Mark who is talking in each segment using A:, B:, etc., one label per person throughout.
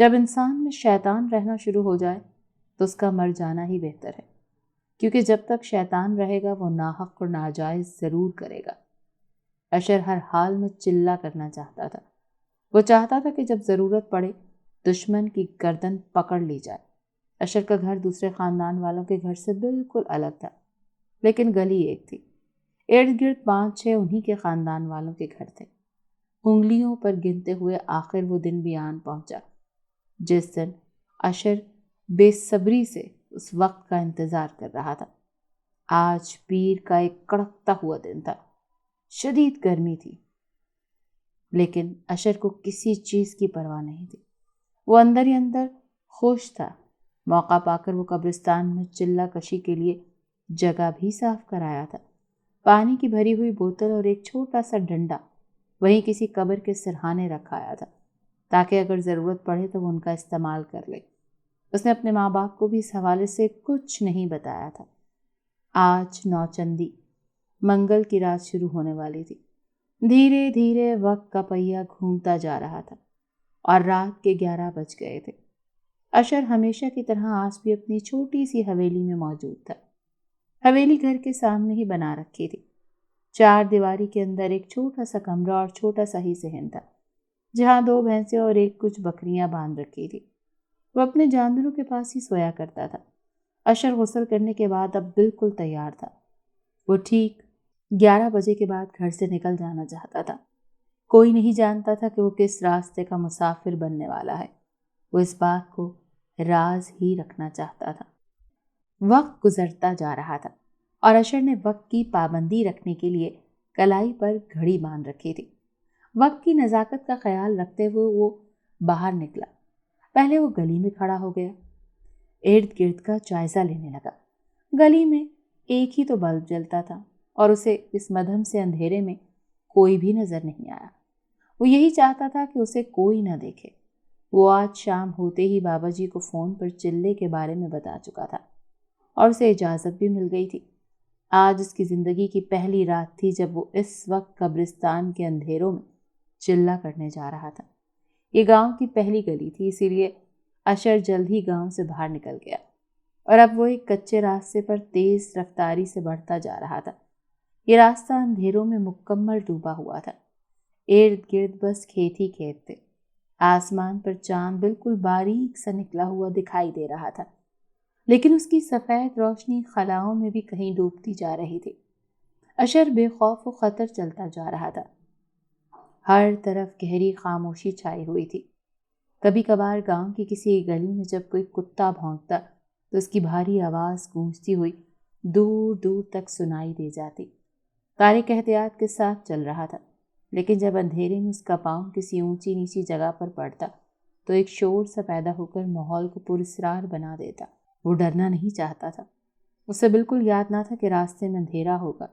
A: جب انسان میں شیطان رہنا شروع ہو جائے تو اس کا مر جانا ہی بہتر ہے، کیونکہ جب تک شیطان رہے گا وہ ناحق اور ناجائز ضرور کرے گا۔ اشر ہر حال میں چلا کرنا چاہتا تھا۔ وہ چاہتا تھا کہ جب ضرورت پڑے دشمن کی گردن پکڑ لی جائے۔ اشر کا گھر دوسرے خاندان والوں کے گھر سے بالکل الگ تھا، لیکن گلی ایک تھی۔ ارد گرد 5-6 انہی کے خاندان والوں کے گھر تھے۔ انگلیوں پر گنتے ہوئے آخر وہ دن بھی آن پہنچا جس دن اشر بے صبری سے اس وقت کا انتظار کر رہا تھا۔ آج پیر کا ایک کڑکتا ہوا دن تھا۔ شدید گرمی تھی، لیکن اشر کو کسی چیز کی پرواہ نہیں تھی۔ وہ اندر ہی اندر خوش تھا۔ موقع پا کر وہ قبرستان میں چلہ کشی کے لیے جگہ بھی صاف کرایا تھا۔ پانی کی بھری ہوئی بوتل اور ایک چھوٹا سا ڈنڈا وہیں کسی قبر کے سرہانے رکھایا تھا، تاکہ اگر ضرورت پڑے تو وہ ان کا استعمال کر لے۔ اس نے اپنے ماں باپ کو بھی اس حوالے سے کچھ نہیں بتایا تھا۔ آج نوچندی منگل کی رات شروع ہونے والی تھی۔ دھیرے دھیرے وقت کا پہیہ گھومتا جا رہا تھا اور رات کے 11 بج گئے تھے۔ اشر ہمیشہ کی طرح آج بھی اپنی چھوٹی سی حویلی میں موجود تھا۔ حویلی گھر کے سامنے ہی بنا رکھی تھی۔ 4 دیواری کے اندر ایک چھوٹا سا کمرہ اور چھوٹا سا ہی صحن تھا، جہاں 2 بھینسیں اور ایک کچھ بکریاں باندھ رکھی تھی۔ وہ اپنے جانوروں کے پاس ہی سویا کرتا تھا۔ اشر غسل کرنے کے بعد اب بالکل تیار تھا۔ وہ ٹھیک 11 بجے کے بعد گھر سے نکل جانا چاہتا تھا۔ کوئی نہیں جانتا تھا کہ وہ کس راستے کا مسافر بننے والا ہے۔ وہ اس بات کو راز ہی رکھنا چاہتا تھا۔ وقت گزرتا جا رہا تھا اور اشر نے وقت کی پابندی رکھنے کے لیے کلائی پر گھڑی باندھ رکھی تھی۔ وقت کی نزاکت کا خیال رکھتے ہوئے وہ باہر نکلا۔ پہلے وہ گلی میں کھڑا ہو گیا، ارد گرد کا جائزہ لینے لگا۔ گلی میں ایک ہی تو بلب جلتا تھا اور اسے اس مدھم سے اندھیرے میں کوئی بھی نظر نہیں آیا۔ وہ یہی چاہتا تھا کہ اسے کوئی نہ دیکھے۔ وہ آج شام ہوتے ہی بابا جی کو فون پر چلے کے بارے میں بتا چکا تھا اور اسے اجازت بھی مل گئی تھی۔ آج اس کی زندگی کی پہلی رات تھی جب وہ اس وقت قبرستان کے اندھیروں میں چلہ کرنے جا رہا تھا۔ یہ گاؤں کی پہلی گلی تھی، اسی لیے اشر جلد ہی گاؤں سے باہر نکل گیا اور اب وہ ایک کچے راستے پر تیز رفتاری سے بڑھتا جا رہا تھا۔ یہ راستہ اندھیروں میں مکمل ڈوبا ہوا تھا۔ ارد گرد بس کھیت ہی کھیت تھے۔ آسمان پر چاند بالکل باریک سا نکلا ہوا دکھائی دے رہا تھا، لیکن اس کی سفید روشنی خلاؤں میں بھی کہیں ڈوبتی جا رہی تھی۔ اشر بے خوف و خطر چلتا جا رہا تھا۔ ہر طرف گہری خاموشی چھائی ہوئی تھی۔ کبھی کبھار گاؤں کی کسی گلی میں جب کوئی کتا بھونکتا تو اس کی بھاری آواز گونجتی ہوئی دور دور تک سنائی دے جاتی۔ طارق احتیاط کے ساتھ چل رہا تھا، لیکن جب اندھیرے میں اس کا پاؤں کسی اونچی نیچی جگہ پر پڑتا تو ایک شور سا پیدا ہو کر ماحول کو پراسرار بنا دیتا۔ وہ ڈرنا نہیں چاہتا تھا۔ اسے بالکل یاد نہ تھا کہ راستے میں اندھیرا ہوگا،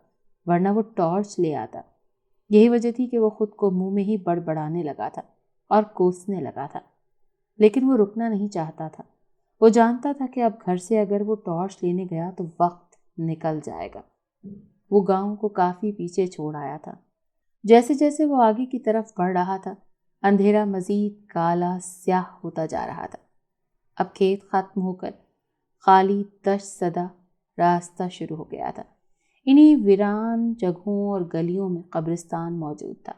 A: ورنہ وہ ٹارچ لے آتا۔ یہی وجہ تھی کہ وہ خود کو منہ میں ہی بڑبڑانے لگا تھا اور کوسنے لگا تھا، لیکن وہ رکنا نہیں چاہتا تھا۔ وہ جانتا تھا کہ اب گھر سے اگر وہ ٹارچ لینے گیا تو وقت نکل جائے گا۔ وہ گاؤں کو کافی پیچھے چھوڑ آیا تھا۔ جیسے جیسے وہ آگے کی طرف بڑھ رہا تھا، اندھیرا مزید کالا سیاہ ہوتا جا رہا تھا۔ اب کھیت ختم ہو کر خالی دشت زدہ راستہ شروع ہو گیا تھا۔ انہی ویران جگہوں اور گلیوں میں قبرستان موجود تھا۔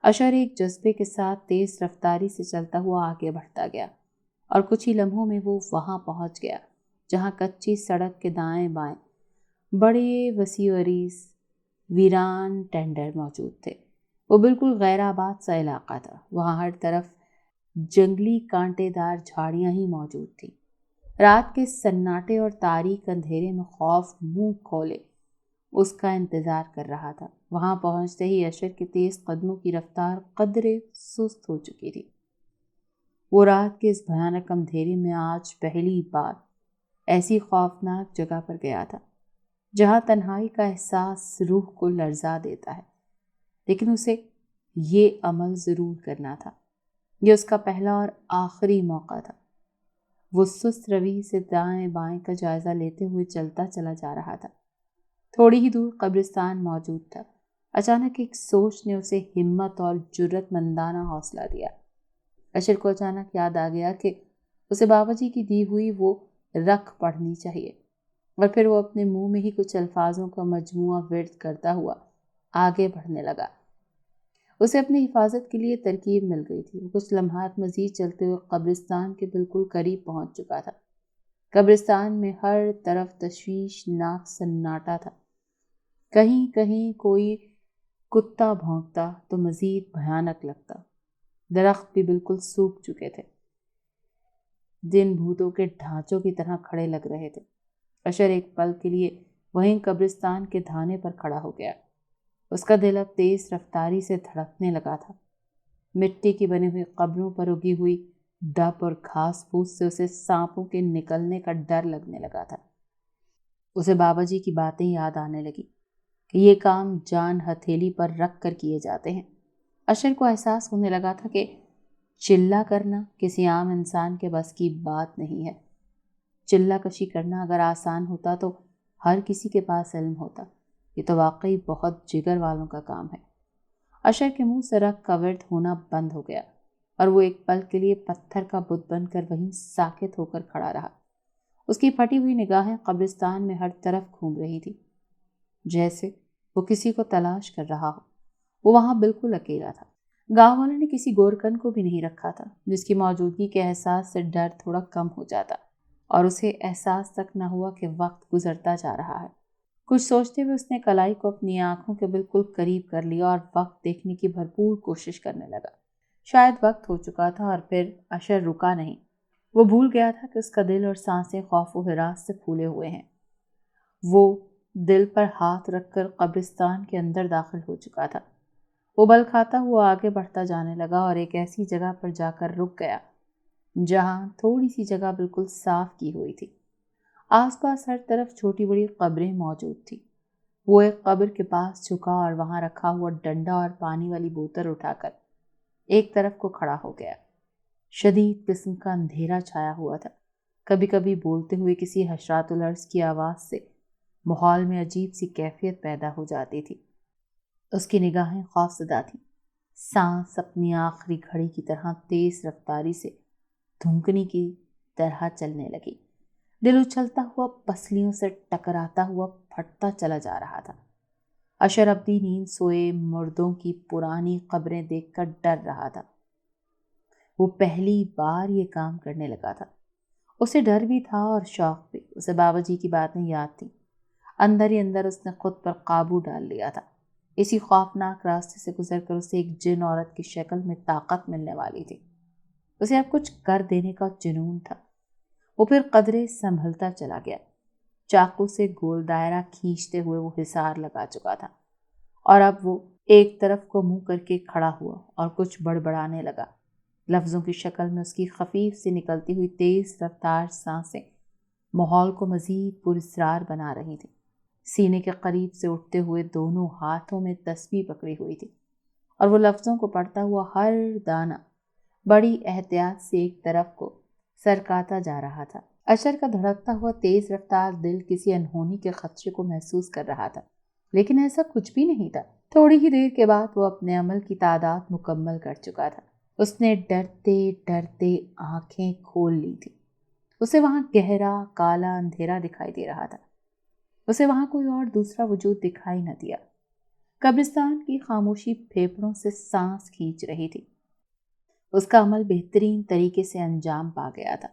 A: اشر ایک جذبے کے ساتھ تیز رفتاری سے چلتا ہوا آگے بڑھتا گیا اور کچھ ہی لمحوں میں وہ وہاں پہنچ گیا جہاں کچی سڑک کے دائیں بائیں بڑے وسیع و عریض ویران ٹینڈر موجود تھے۔ وہ بالکل غیر آباد سا علاقہ تھا۔ وہاں ہر طرف جنگلی کانٹے دار جھاڑیاں ہی موجود تھیں۔ رات کے سناٹے اور تاریک اندھیرے میں خوف منہ کھولے اس کا انتظار کر رہا تھا۔ وہاں پہنچتے ہی اشر کے تیز قدموں کی رفتار قدرے سست ہو چکی تھی۔ وہ رات کے اس بھیانک اندھیرے میں آج پہلی بار ایسی خوفناک جگہ پر گیا تھا جہاں تنہائی کا احساس روح کو لرزا دیتا ہے، لیکن اسے یہ عمل ضرور کرنا تھا۔ یہ اس کا پہلا اور آخری موقع تھا۔ وہ سست روی سے دائیں بائیں کا جائزہ لیتے ہوئے چلتا چلا جا رہا تھا۔ تھوڑی ہی دور قبرستان موجود تھا۔ اچانک ایک سوچ نے اسے ہمت اور جرات مندانہ حوصلہ دیا۔ اشر کو اچانک یاد آ گیا کہ اسے بابا جی کی دی ہوئی وہ رکھ پڑھنی چاہیے، اور پھر وہ اپنے منہ میں ہی کچھ الفاظوں کا مجموعہ ورد کرتا ہوا آگے بڑھنے لگا۔ اسے اپنی حفاظت کے لیے ترکیب مل گئی تھی۔ وہ کچھ لمحات مزید چلتے ہوئے قبرستان کے بالکل قریب پہنچ چکا تھا۔ قبرستان میں ہر طرف تشویشناک سناٹا تھا۔ کہیں کہیں کوئی کتا بھونکتا تو مزید بھیانک لگتا۔ درخت بھی بالکل سوکھ چکے تھے، جن بھوتوں کے ڈھانچوں کی طرح کھڑے لگ رہے تھے۔ اشر ایک پل کے لیے وہیں قبرستان کے دھانے پر کھڑا ہو گیا۔ اس کا دل اب تیز رفتاری سے دھڑکنے لگا تھا۔ مٹی کی بنی ہوئی قبروں پر اگی ہوئی ڈب اور گھاس پھوس سے اسے سانپوں کے نکلنے کا ڈر لگنے لگا تھا۔ اسے بابا جی کی باتیں یاد آنے لگی کہ یہ کام جان ہتھیلی پر رکھ کر کیے جاتے ہیں۔ اشر کو احساس ہونے لگا تھا کہ چلہ کرنا کسی عام انسان کے بس کی بات نہیں ہے۔ چلہ کشی کرنا اگر آسان ہوتا تو ہر کسی کے پاس علم ہوتا۔ یہ تو واقعی بہت جگر والوں کا کام ہے۔ اشر کے منہ سے رگ کا ورد ہونا بند ہو گیا اور وہ ایک پل کے لیے پتھر کا بت بن کر وہیں ساکت ہو کر کھڑا رہا۔ اس کی پھٹی ہوئی نگاہیں قبرستان میں ہر طرف گھوم رہی تھی، جیسے وہ کسی کو تلاش کر رہا ہو۔ وہ وہاں بالکل اکیلا تھا۔ گاؤں والوں نے کسی گورکن کو بھی نہیں رکھا تھا جس کی موجودگی کے احساس سے ڈر تھوڑا کم ہو جاتا اور اسے احساس تک نہ ہوا کہ وقت گزرتا جا رہا ہے۔ کچھ سوچتے ہوئے اس نے کلائی کو اپنی آنکھوں کے بالکل قریب کر لیا اور وقت دیکھنے کی بھرپور کوشش کرنے لگا۔ شاید وقت ہو چکا تھا اور پھر اشر رکا نہیں۔ وہ بھول گیا تھا کہ اس کا دل اور سانسیں خوف و ہراس سے پھولے ہوئے ہیں۔ وہ دل پر ہاتھ رکھ کر قبرستان کے اندر داخل ہو چکا تھا۔ وہ بل کھاتا ہوا آگے بڑھتا جانے لگا اور ایک ایسی جگہ پر جا کر رک گیا جہاں تھوڑی سی جگہ بالکل صاف کی ہوئی تھی۔ آس پاس ہر طرف چھوٹی بڑی قبریں موجود تھیں۔ وہ ایک قبر کے پاس جھکا اور وہاں رکھا ہوا ڈنڈا اور پانی والی بوتل اٹھا کر ایک طرف کو کھڑا ہو گیا۔ شدید قسم کا اندھیرا چھایا ہوا تھا۔ کبھی کبھی بولتے ہوئے کسی حشرات الارض کی آواز سے ماحول میں عجیب سی کیفیت پیدا ہو جاتی تھی۔ اس کی نگاہیں خوفزدہ تھیں۔ سانس اپنی آخری گھڑی کی طرح تیز رفتاری سے دھمکنی کی طرح چلنے لگی۔ دل اچھلتا ہوا پسلیوں سے ٹکراتا ہوا پھٹتا چلا جا رہا تھا۔ اشر اپنی نیند سوئے مردوں کی پرانی قبریں دیکھ کر ڈر رہا تھا۔ وہ پہلی بار یہ کام کرنے لگا تھا۔ اسے ڈر بھی تھا اور شوق بھی۔ اسے بابا جی کی باتیں یاد تھیں۔ اندر ہی اندر اس نے خود پر قابو ڈال لیا تھا۔ اسی خوفناک راستے سے گزر کر اسے ایک جن عورت کی شکل میں طاقت ملنے والی تھی۔ اسے اب کچھ کر دینے کا جنون تھا۔ وہ پھر قدرے سنبھلتا چلا گیا۔ چاقو سے گول دائرہ کھینچتے ہوئے وہ حصار لگا چکا تھا اور اب وہ ایک طرف کو منہ کر کے کھڑا ہوا اور کچھ بڑبڑانے لگا۔ لفظوں کی شکل میں اس کی خفیف سے نکلتی ہوئی تیز رفتار سانسیں ماحول کو مزید پراسرار بنا رہی تھیں۔ سینے کے قریب سے اٹھتے ہوئے دونوں ہاتھوں میں تسبیح پکڑی ہوئی تھی اور وہ لفظوں کو پڑھتا ہوا ہر دانہ بڑی احتیاط سے ایک طرف کو سرکاتا جا رہا تھا۔ اشر کا دھڑکتا ہوا تیز رفتار دل کسی انہونی کے خدشے کو محسوس کر رہا تھا، لیکن ایسا کچھ بھی نہیں تھا۔ تھوڑی ہی دیر کے بعد وہ اپنے عمل کی تعداد مکمل کر چکا تھا۔ اس نے ڈرتے ڈرتے آنکھیں کھول لی تھی۔ اسے وہاں گہرا کالا اندھیرا دکھائی دے رہا تھا۔ اسے وہاں کوئی اور دوسرا وجود دکھائی نہ دیا۔ قبرستان کی خاموشی پھیپھڑوں سے سانس کھینچ رہی تھی۔ اس کا عمل بہترین طریقے سے انجام پا گیا تھا۔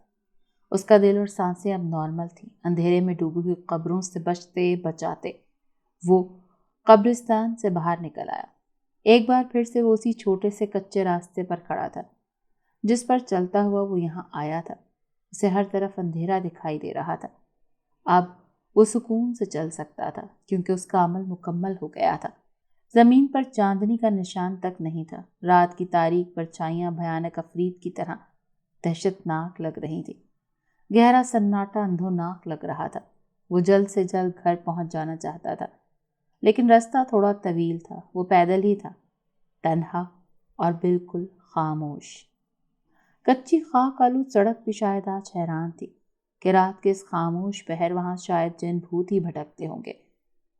A: اس کا دل اور سانسیں اب نارمل تھیں۔ اندھیرے میں ڈوبی ہوئی قبروں سے بچتے بچاتے وہ قبرستان سے باہر نکل آیا۔ ایک بار پھر سے وہ اسی چھوٹے سے کچے راستے پر کھڑا تھا جس پر چلتا ہوا وہ یہاں آیا تھا۔ اسے ہر طرف اندھیرا دکھائی دے رہا تھا۔ اب وہ سکون سے چل سکتا تھا کیونکہ اس کا عمل مکمل ہو گیا تھا۔ زمین پر چاندنی کا نشان تک نہیں تھا۔ رات کی تاریک پرچھائیاں بھیانک عفریت کی طرح دہشت ناک لگ رہی تھی۔ گہرا سناٹا اندھوناک لگ رہا تھا۔ وہ جلد سے جلد گھر پہنچ جانا چاہتا تھا، لیکن راستہ تھوڑا طویل تھا۔ وہ پیدل ہی تھا، تنہا اور بالکل خاموش۔ کچی خاک آلود سڑک بھی شاید آج حیران تھی کہ رات کے اس خاموش پہر وہاں شاید جن بھوت ہی بھٹکتے ہوں گے،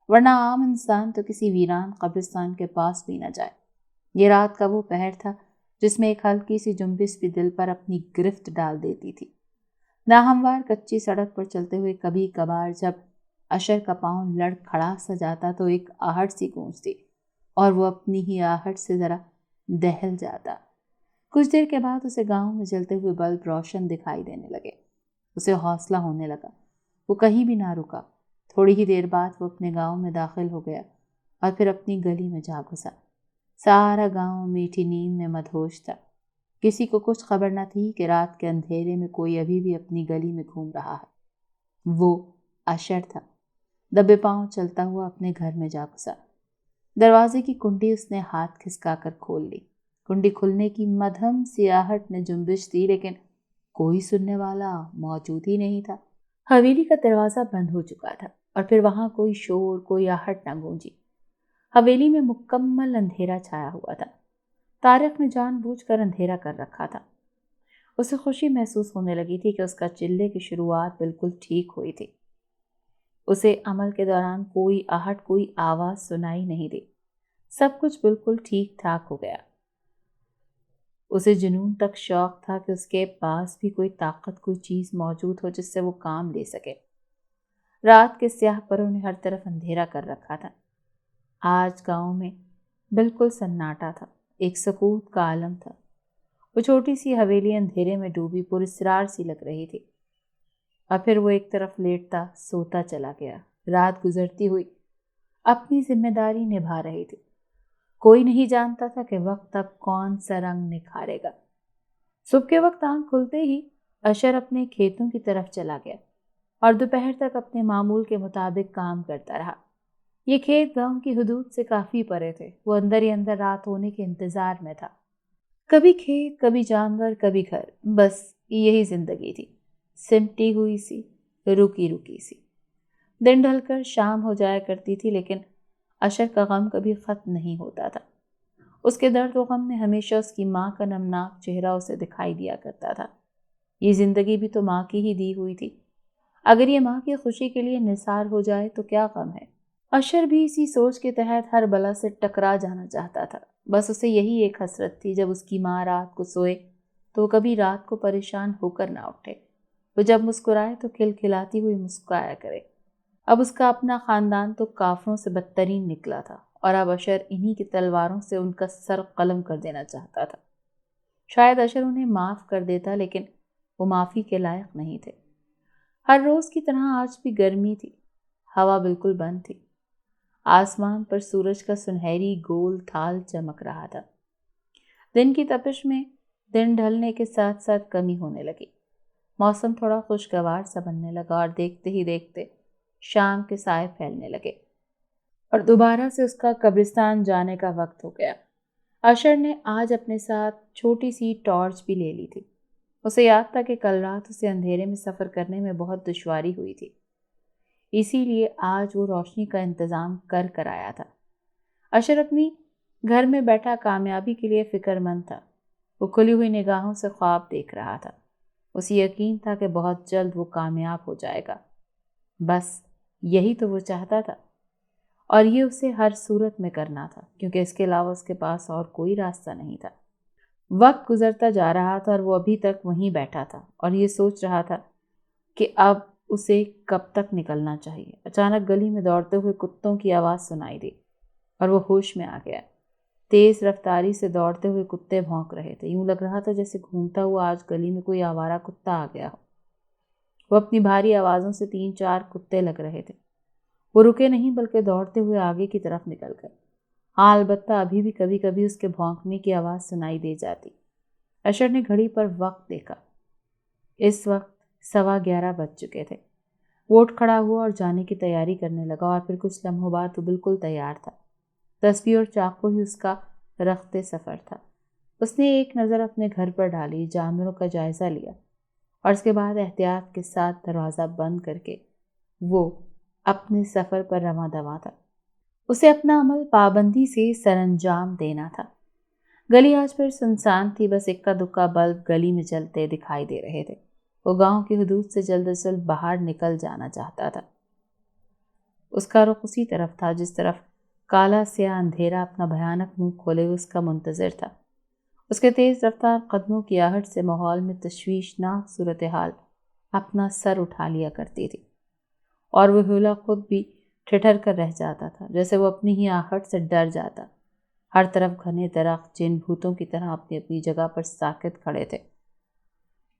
A: ورنہ عام انسان تو کسی ویران قبرستان کے پاس بھی نہ جائے۔ یہ رات کا وہ پہر تھا جس میں ایک ہلکی سی جنبش بھی دل پر اپنی گرفت ڈال دیتی تھی۔ ناہموار کچی سڑک پر چلتے ہوئے کبھی کبھار جب اشر کا پاؤں لڑ کھڑا سا جاتا تو ایک آہٹ سی گونجتی اور وہ اپنی ہی آہٹ سے ذرا دہل جاتا۔ کچھ دیر کے بعد اسے گاؤں میں جلتے ہوئے بلب روشن دکھائی دینے لگے۔ اسے حوصلہ ہونے لگا۔ وہ کہیں بھی نہ رکا۔ تھوڑی ہی دیر بعد وہ اپنے گاؤں میں داخل ہو گیا اور پھر اپنی گلی میں جا گھسا۔ سارا گاؤں میٹھی نیند میں مدہوش تھا۔ کسی کو کچھ خبر نہ تھی کہ رات کے اندھیرے میں کوئی ابھی بھی اپنی گلی میں گھوم رہا ہے۔ وہ اشر تھا۔ دبے پاؤں چلتا ہوا اپنے گھر میں جا گھسا۔ دروازے کی کنڈی اس نے ہاتھ کھسکا کر کھول لی۔ کنڈی کھلنے کی مدھم سیاہٹ نے جنبش دی، لیکن کوئی سننے والا موجود ہی نہیں تھا۔ حویلی کا دروازہ بند ہو چکا تھا اور پھر وہاں کوئی شور، کوئی آہٹ نہ گونجی۔ حویلی میں مکمل اندھیرا چھایا ہوا تھا۔ طارق نے جان بوجھ کر اندھیرا کر رکھا تھا۔ اسے خوشی محسوس ہونے لگی تھی کہ اس کا چلے کی شروعات بالکل ٹھیک ہوئی تھی۔ اسے عمل کے دوران کوئی آہٹ، کوئی آواز سنائی نہیں دی۔ سب کچھ بالکل ٹھیک ٹھاک ہو گیا۔ اسے جنون تک شوق تھا کہ اس کے پاس بھی کوئی طاقت، کوئی چیز موجود ہو جس سے وہ کام لے سکے۔ رات کے سیاہ پروں نے ہر طرف اندھیرا کر رکھا تھا۔ آج گاؤں میں بالکل سناٹا تھا، ایک سکوت کا عالم تھا۔ وہ چھوٹی سی حویلی اندھیرے میں ڈوبی پراسرار سی لگ رہی تھی، اور پھر وہ ایک طرف لیٹتا سوتا چلا گیا۔ رات گزرتی ہوئی اپنی ذمہ داری نبھا رہی تھی۔ کوئی نہیں جانتا تھا کہ وقت اب کون سا رنگ نکھارے گا۔ صبح کے وقت آنکھ کھلتے ہی اشر اپنے کھیتوں کی طرف چلا گیا اور دوپہر تک اپنے معمول کے مطابق کام کرتا رہا۔ یہ کھیت گاؤں کی حدود سے کافی پرے تھے۔ وہ اندر ہی اندر رات ہونے کے انتظار میں تھا۔ کبھی کھیت، کبھی جانور، کبھی گھر، بس یہی زندگی تھی، سمٹی ہوئی سی، رکی رکی سی۔ دن ڈھل کر شام ہو جایا کرتی تھی، لیکن اشر کا غم کبھی ختم نہیں ہوتا تھا۔ اس کے درد و غم میں ہمیشہ اس کی ماں کا نمناک چہرہ اسے دکھائی دیا کرتا تھا۔ یہ زندگی بھی تو ماں کی ہی دی ہوئی تھی۔ اگر یہ ماں کی خوشی کے لیے نثار ہو جائے تو کیا غم ہے۔ اشر بھی اسی سوچ کے تحت ہر بلا سے ٹکرا جانا چاہتا تھا۔ بس اسے یہی ایک حسرت تھی، جب اس کی ماں رات کو سوئے تو وہ کبھی رات کو پریشان ہو کر نہ اٹھے۔ وہ جب مسکرائے تو کھلکھلاتی ہوئی مسکرایا کرے۔ اب اس کا اپنا خاندان تو کافروں سے بدترین نکلا تھا، اور اب اشر انہی کی تلواروں سے ان کا سر قلم کر دینا چاہتا تھا۔ شاید اشر انہیں معاف کر دیتا، لیکن وہ معافی کے لائق نہیں تھے۔ ہر روز کی طرح آج بھی گرمی تھی۔ ہوا بالکل بند تھی۔ آسمان پر سورج کا سنہری گول تھال چمک رہا تھا۔ دن کی تپش میں دن ڈھلنے کے ساتھ ساتھ کمی ہونے لگی۔ موسم تھوڑا خوشگوار سا بننے لگا، اور دیکھتے ہی دیکھتے شام کے سائے پھیلنے لگے اور دوبارہ سے اس کا قبرستان جانے کا وقت ہو گیا۔ اشر نے آج اپنے ساتھ چھوٹی سی ٹارچ بھی لے لی تھی۔ اسے یاد تھا کہ کل رات اسے اندھیرے میں سفر کرنے میں بہت دشواری ہوئی تھی، اسی لیے آج وہ روشنی کا انتظام کر آیا تھا۔ اشر اپنی گھر میں بیٹھا کامیابی کے لیے فکر مند تھا۔ وہ کھلی ہوئی نگاہوں سے خواب دیکھ رہا تھا۔ اسے یقین تھا کہ بہت جلد وہ کامیاب ہو جائے گا۔ بس یہی تو وہ چاہتا تھا، اور یہ اسے ہر صورت میں کرنا تھا، کیونکہ اس کے علاوہ اس کے پاس اور کوئی راستہ نہیں تھا۔ وقت گزرتا جا رہا تھا اور وہ ابھی تک وہیں بیٹھا تھا اور یہ سوچ رہا تھا کہ اب اسے کب تک نکلنا چاہیے۔ اچانک گلی میں دوڑتے ہوئے کتوں کی آواز سنائی دی اور وہ ہوش میں آ گیا۔ تیز رفتاری سے دوڑتے ہوئے کتے بھونک رہے تھے۔ یوں لگ رہا تھا جیسے گھومتا ہوا آج گلی میں کوئی آوارہ کتا آ گیا ہو۔ وہ اپنی بھاری آوازوں سے 3-4 کتے لگ رہے تھے۔ وہ رکے نہیں، بلکہ دوڑتے ہوئے آگے کی طرف نکل گئے۔ ہاں، البتہ ابھی بھی کبھی کبھی اس کے بھونکنے کی آواز سنائی دے جاتی۔ اشر نے گھڑی پر وقت دیکھا۔ اس وقت 11:15 بج چکے تھے۔ وہ اٹھ کھڑا ہوا اور جانے کی تیاری کرنے لگا، اور پھر کچھ لمحوں بعد وہ بالکل تیار تھا۔ تسبیح اور چاقو ہی اس کا رخت سفر تھا۔ اس نے ایک نظر اپنے گھر پر ڈالی، جانوروں کا جائزہ لیا، اور اس کے بعد احتیاط کے ساتھ دروازہ بند کر کے وہ اپنے سفر پر رواں دواں تھا۔ اسے اپنا عمل پابندی سے سر انجام دینا تھا۔ گلی آج پھر سنسان تھی، بس اکا دکا بلب گلی میں جلتے دکھائی دے رہے تھے۔ وہ گاؤں کی حدود سے جلد از جلد باہر نکل جانا چاہتا تھا۔ اس کا رخ اسی طرف تھا جس طرف کالا سیاہ اندھیرا اپنا بھیانک منہ کھولے اس کا منتظر تھا۔ اس کے تیز رفتار قدموں کی آہٹ سے ماحول میں تشویشناک صورتحال اپنا سر اٹھا لیا کرتی تھی، اور وہ حولا خود بھی ٹھٹھر کر رہ جاتا تھا، جیسے وہ اپنی ہی آہٹ سے ڈر جاتا۔ ہر طرف گھنے درخت جن بھوتوں کی طرح اپنی اپنی جگہ پر ساکت کھڑے تھے۔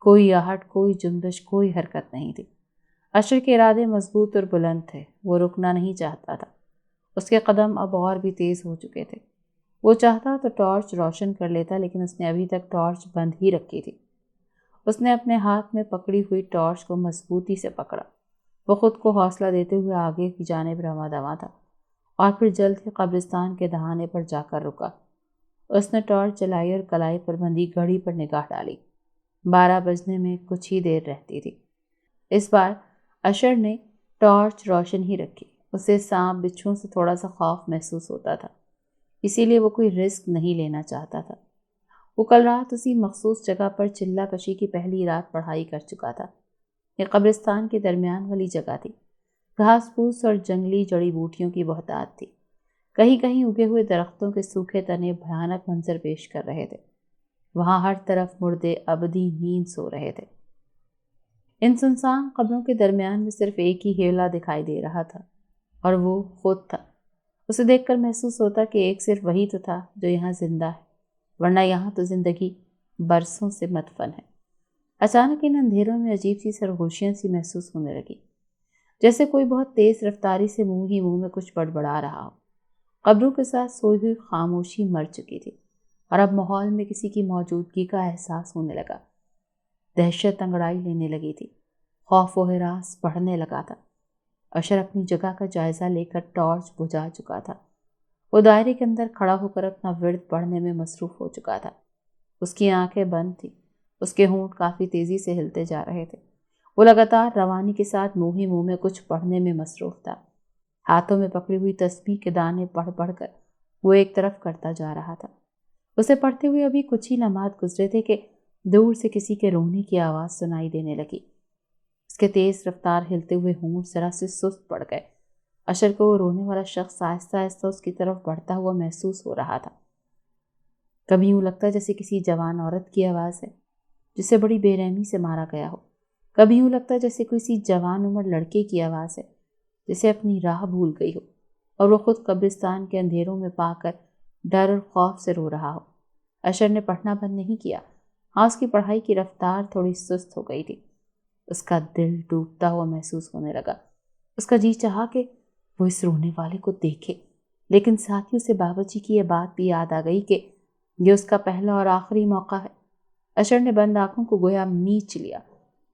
A: کوئی آہٹ، کوئی جنبش، کوئی حرکت نہیں تھی۔ اشر کے ارادے مضبوط اور بلند تھے، وہ رکنا نہیں چاہتا تھا۔ اس کے قدم اب اور بھی تیز ہو چکے تھے۔ وہ چاہتا تو ٹارچ روشن کر لیتا، لیکن اس نے ابھی تک ٹارچ بند ہی رکھی تھی۔ اس نے اپنے ہاتھ میں پکڑی ہوئی ٹارچ کو مضبوطی سے پکڑا۔ وہ خود کو حوصلہ دیتے ہوئے آگے کی جانب رواں دواں تھا، اور پھر جلد ہی قبرستان کے دہانے پر جا کر رکا۔ اس نے ٹارچ جلائی اور کلائی پر بندھی گھڑی پر نگاہ ڈالی۔ 12 بجنے میں کچھ ہی دیر رہتی تھی۔ اس بار اشر نے ٹارچ روشن ہی رکھی۔ اسے سانپ بچھوؤں سے تھوڑا سا خوف محسوس ہوتا تھا، اسی لیے وہ کوئی رسک نہیں لینا چاہتا تھا۔ وہ کل رات اسی مخصوص جگہ پر چلہ کشی کی پہلی رات پڑھائی کر چکا تھا۔ یہ قبرستان کے درمیان والی جگہ تھی۔ گھاس پھوس اور جنگلی جڑی بوٹیوں کی بہتات تھی۔ کہیں کہیں اگے ہوئے درختوں کے سوکھے تنے بھیانک منظر پیش کر رہے تھے۔ وہاں ہر طرف مردے ابدی نیند سو رہے تھے۔ ان سنسان قبروں کے درمیان میں صرف ایک ہی ہیولا دکھائی دے رہا تھا، اور وہ خود تھا۔ اسے دیکھ کر محسوس ہوتا کہ ایک صرف وہی تو تھا جو یہاں زندہ ہے، ورنہ یہاں تو زندگی برسوں سے مدفن ہے۔ اچانک ان اندھیروں میں عجیب سی سرگوشیاں سی محسوس ہونے لگی، جیسے کوئی بہت تیز رفتاری سے منہ ہی منہ میں کچھ بڑبڑا رہا ہو۔ قبروں کے ساتھ سوئی ہوئی خاموشی مر چکی تھی، اور اب ماحول میں کسی کی موجودگی کا احساس ہونے لگا۔ دہشت انگڑائی لینے لگی تھی، خوف و ہراس بڑھنے لگا تھا۔ اشر اپنی جگہ کا جائزہ لے کر ٹارچ بجھا چکا تھا۔ وہ دائرے کے اندر کھڑا ہو کر اپنا ورد پڑھنے میں مصروف ہو چکا تھا۔ اس کی آنکھیں بند تھیں، اس کے ہونٹ کافی تیزی سے ہلتے جا رہے تھے۔ وہ لگاتار روانی کے ساتھ منہ ہی منہ میں کچھ پڑھنے میں مصروف تھا۔ ہاتھوں میں پکڑی ہوئی تسبیح کے دانے پڑھ پڑھ کر وہ ایک طرف کرتا جا رہا تھا۔ اسے پڑھتے ہوئے ابھی کچھ ہی لمحات گزرے تھے کہ دور سے کسی کے رونے کی آواز سنائی دینے لگی۔ اس کے تیز رفتار ہلتے ہوئے ہونٹ ذرا سے سست پڑ گئے۔ اشر کو وہ رونے والا شخص آہستہ آہستہ اس کی طرف بڑھتا ہوا محسوس ہو رہا تھا۔ کبھی یوں لگتا جیسے کسی جوان عورت کی آواز ہے جسے بڑی بے رحمی سے مارا گیا ہو۔ کبھی یوں لگتا جیسے کسی جوان عمر لڑکے کی آواز ہے جسے اپنی راہ بھول گئی ہو، اور وہ خود قبرستان کے اندھیروں میں پا کر ڈر اور خوف سے رو رہا ہو۔ اشر نے پڑھنا بند نہیں کیا، ہاں اس کی پڑھائی کی رفتار تھوڑی سست ہو گئی تھی۔ اس کا دل ٹوٹتا ہوا محسوس ہونے لگا۔ اس کا جی چاہا کہ وہ اس رونے والے کو دیکھے، لیکن ساتھ ہی اسے باورچی کی یہ بات بھی یاد آ گئی کہ یہ اس کا پہلا اور آخری موقع ہے۔ اشر نے بند آنکھوں کو گویا میچ لیا،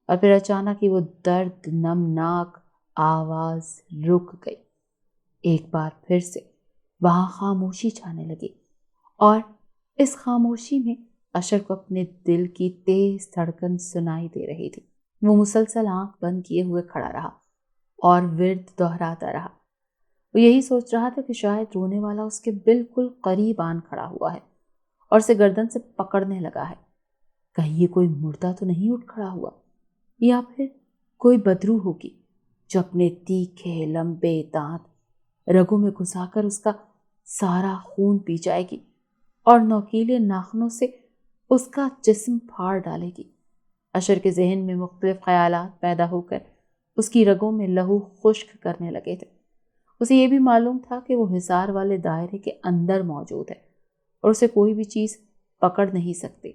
A: اور پھر اچانک ہی وہ درد نمناک آواز رک گئی۔ ایک بار پھر سے وہاں خاموشی چھانے لگی، اور اس خاموشی میں اشر کو اپنے دل کی تیز دھڑکن سنائی دے رہی تھی۔ وہ مسلسل آنکھ بند کیے ہوئے کھڑا رہا اور ورد دہراتا رہا۔ وہ یہی سوچ رہا تھا کہ شاید رونے والا اس کے بالکل قریب آن کھڑا ہوا ہے اور اسے گردن سے پکڑنے لگا ہے۔ کہیں یہ کوئی مردہ تو نہیں اٹھ کھڑا ہوا، یا پھر کوئی بدروح ہوگی جو اپنے تیکھے لمبے دانت رگوں میں گھسا کر اس کا سارا خون پی جائے گی اور نوکیلے ناخنوں سے اس کا جسم پھاڑ ڈالے گی۔ اشر کے ذہن میں مختلف خیالات پیدا ہو کر اس کی رگوں میں لہو خشک کرنے لگے تھے۔ اسے یہ بھی معلوم تھا کہ وہ حصار والے دائرے کے اندر موجود ہے اور اسے کوئی بھی چیز پکڑ نہیں سکتی۔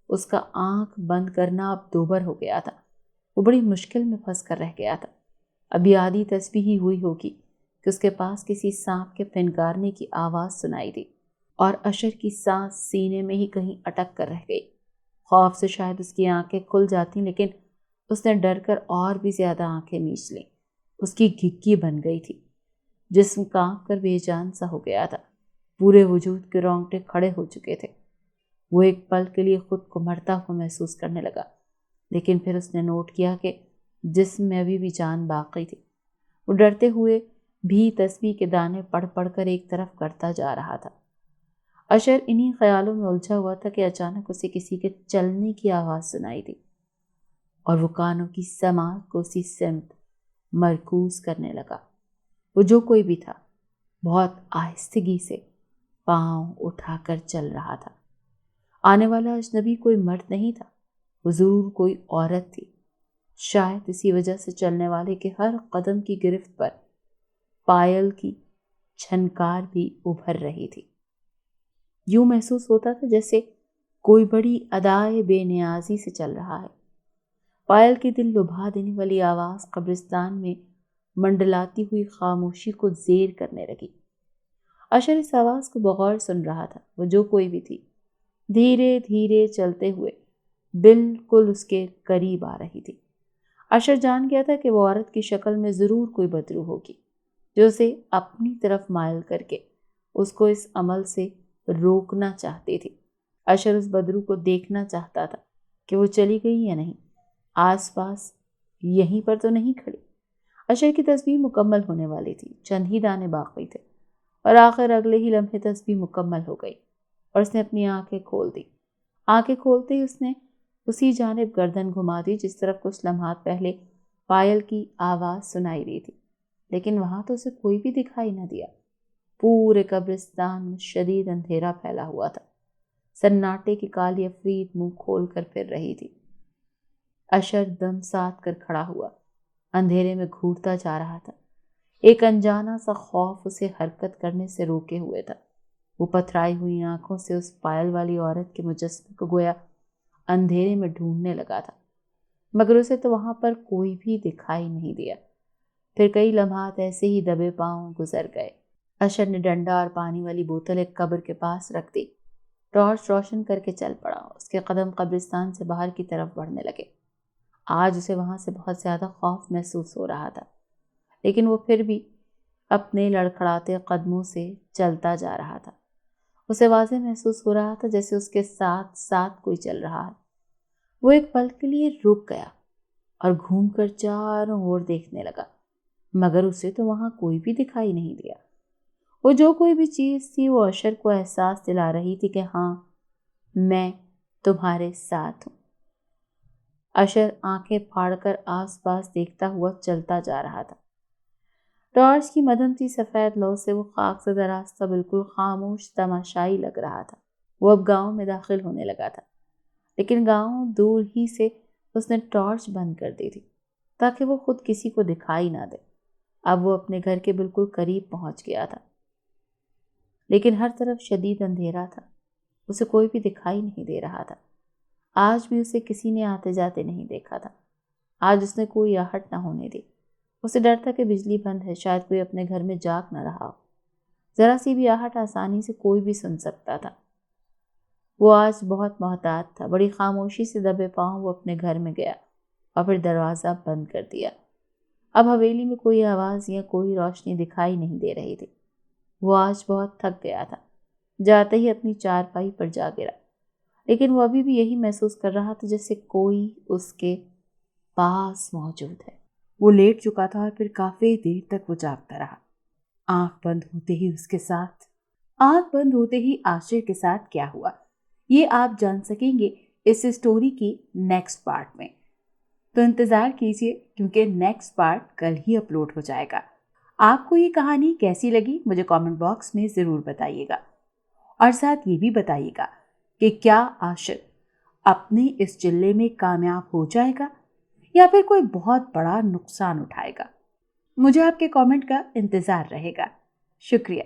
A: اس کا آنکھ بند کرنا اب دوبر ہو گیا تھا۔ وہ بڑی مشکل میں پھنس کر رہ گیا تھا۔ ابھی آدھی تسبیح ہی ہوئی ہوگی کہ اس کے پاس کسی سانپ کے پھنکارنے کی آواز سنائی دی، اور اشر کی سانس سینے میں ہی کہیں اٹک کر رہ گئی۔ خوف سے شاید اس کی آنکھیں کھل جاتی، لیکن اس نے ڈر کر اور بھی زیادہ آنکھیں میچ لیں۔ اس کی گھگی بن گئی تھی، جسم کانپ کر بے جان سا ہو گیا تھا۔ پورے وجود کے رونگٹے کھڑے ہو چکے تھے۔ وہ ایک پل کے لیے خود کو مرتا ہوا محسوس کرنے لگا، لیکن پھر اس نے نوٹ کیا کہ جسم میں ابھی بھی جان باقی تھی۔ وہ ڈرتے ہوئے بھی تسبیح کے دانے پڑھ پڑھ کر ایک طرف کرتا جا رہا تھا۔ اشر انہی خیالوں میں الجھا ہوا تھا کہ اچانک اسے کسی کے چلنے کی آواز سنائی دی، اور وہ کانوں کی سماعت کو اسی سمت مرکوز کرنے لگا۔ وہ جو کوئی بھی تھا بہت آہستگی سے پاؤں اٹھا کر چل رہا تھا۔ آنے والا اجنبی کوئی مرد نہیں تھا، وہ ضرور کوئی عورت تھی۔ شاید اسی وجہ سے چلنے والے کے ہر قدم کی گرفت پر پائل کی چھنکار بھی ابھر رہی تھی۔ یوں محسوس ہوتا تھا جیسے کوئی بڑی ادائے بے نیازی سے چل رہا ہے۔ پائل کی دل لبھا دینے والی آواز قبرستان میں منڈلاتی ہوئی خاموشی کو زیر کرنے لگی۔ اشر اس آواز کو بغور سن رہا تھا۔ وہ جو کوئی بھی تھی، دھیرے دھیرے چلتے ہوئے بالکل اس کے قریب آ رہی تھی۔ اشر جان گیا تھا کہ وہ عورت کی شکل میں ضرور کوئی بدرو ہوگی جو اسے اپنی طرف مائل کر کے اس کو اس عمل سے روکنا چاہتی تھی۔ اشر اس بدرو کو دیکھنا چاہتا تھا کہ وہ چلی گئی یا نہیں، آس پاس یہیں پر تو نہیں کھڑی۔ اشر کی تسبیح مکمل ہونے والی تھی، چند ہی دانے باقی تھے، اور آخر اگلے ہی لمحے تسبیح مکمل ہو گئی اور اس نے اپنی آنکھیں کھول دی۔ آنکھیں کھولتے ہی اس نے اسی جانب گردن گھما دی جس طرف کچھ لمحات پہلے پائل کی آواز سنائی دی تھی، لیکن وہاں تو اسے کوئی بھی دکھائی نہ دیا۔ پورے قبرستان میں شدید اندھیرا پھیلا ہوا تھا، سناٹے کی کالی عفریت منہ کھول کر پھر رہی تھی۔ اشر دم ساتھ کر کھڑا ہوا، اندھیرے میں گھورتا جا رہا تھا۔ ایک انجانا سا خوف اسے حرکت کرنے سے روکے ہوئے تھا۔ وہ پتھرائی ہوئی آنکھوں سے اس پائل والی عورت کے مجسمے کو گویا اندھیرے میں ڈھونڈنے لگا تھا، مگر اسے تو وہاں پر کوئی بھی دکھائی نہیں دیا۔ پھر کئی لمحات ایسے ہی دبے پاؤں گزر گئے۔ اشر نے ڈنڈا اور پانی والی بوتل ایک قبر کے پاس رکھ دی، ٹارچ روشن کر کے چل پڑا۔ اس کے قدم قبرستان سے باہر کی طرف بڑھنے لگے۔ آج اسے وہاں سے بہت زیادہ خوف محسوس ہو رہا تھا، لیکن وہ پھر بھی اپنے لڑکھڑاتے قدموں سے چلتا جا رہا تھا۔ اسے واضح محسوس ہو رہا تھا جیسے اس کے ساتھ ساتھ کوئی چل رہا ہے۔ وہ ایک پل کے لیے رک گیا اور گھوم کر چاروں اور دیکھنے لگا، مگر اسے تو وہاں کوئی بھی دکھائی نہیں دیا۔ وہ جو کوئی بھی چیز تھی وہ اشر کو احساس دلا رہی تھی کہ ہاں، میں تمہارے ساتھ ہوں۔ اشر آنکھیں پھاڑ کر آس پاس دیکھتا ہوا چلتا جا رہا تھا۔ ٹارچ کی مدھمتی سفید لو سے وہ خاک زدہ راستہ بالکل خاموش تماشائی لگ رہا تھا۔ وہ اب گاؤں میں داخل ہونے لگا تھا، لیکن گاؤں دور ہی سے اس نے ٹارچ بند کر دی تھی تاکہ وہ خود کسی کو دکھائی نہ دے۔ اب وہ اپنے گھر کے بالکل قریب پہنچ گیا تھا، لیکن ہر طرف شدید اندھیرا تھا، اسے کوئی بھی دکھائی نہیں دے رہا تھا۔ آج بھی اسے کسی نے آتے جاتے نہیں دیکھا تھا۔ آج اس نے کوئی آہٹ نہ ہونے دی۔ اسے ڈر تھا کہ بجلی بند ہے، شاید کوئی اپنے گھر میں جاگ نہ رہا ہو۔ ذرا سی بھی آہٹ آسانی سے کوئی بھی سن سکتا تھا۔ وہ آج بہت محتاط تھا۔ بڑی خاموشی سے دبے پاؤں وہ اپنے گھر میں گیا اور پھر دروازہ بند کر دیا۔ اب حویلی میں کوئی آواز یا کوئی روشنی دکھائی نہیں دے رہی تھی۔ وہ آج بہت تھک گیا تھا۔ جاتے ہی اپنی چارپائی پر جا گرا، لیکن وہ ابھی بھی یہی محسوس کر رہا تھا جیسے کوئی اس کے پاس موجود ہے۔ وہ لیٹ چکا تھا اور پھر کافی دیر تک وہ جاگتا رہا۔ آنکھ بند ہوتے ہی عاشر کے ساتھ کیا ہوا، یہ آپ جان سکیں گے اس اسٹوری کی نیکسٹ پارٹ میں۔ تو انتظار کیجیے کیونکہ نیکسٹ پارٹ کل ہی اپلوڈ ہو جائے گا۔ آپ کو یہ کہانی کیسی لگی مجھے کامنٹ باکس میں ضرور بتائیے گا، اور ساتھ یہ بھی بتائیے گا کہ کیا عاشر اپنے اس چلے میں کامیاب ہو جائے گا یا پھر کوئی بہت بڑا نقصان اٹھائے گا۔ مجھے آپ کے کامنٹ کا انتظار رہے گا۔ شکریہ۔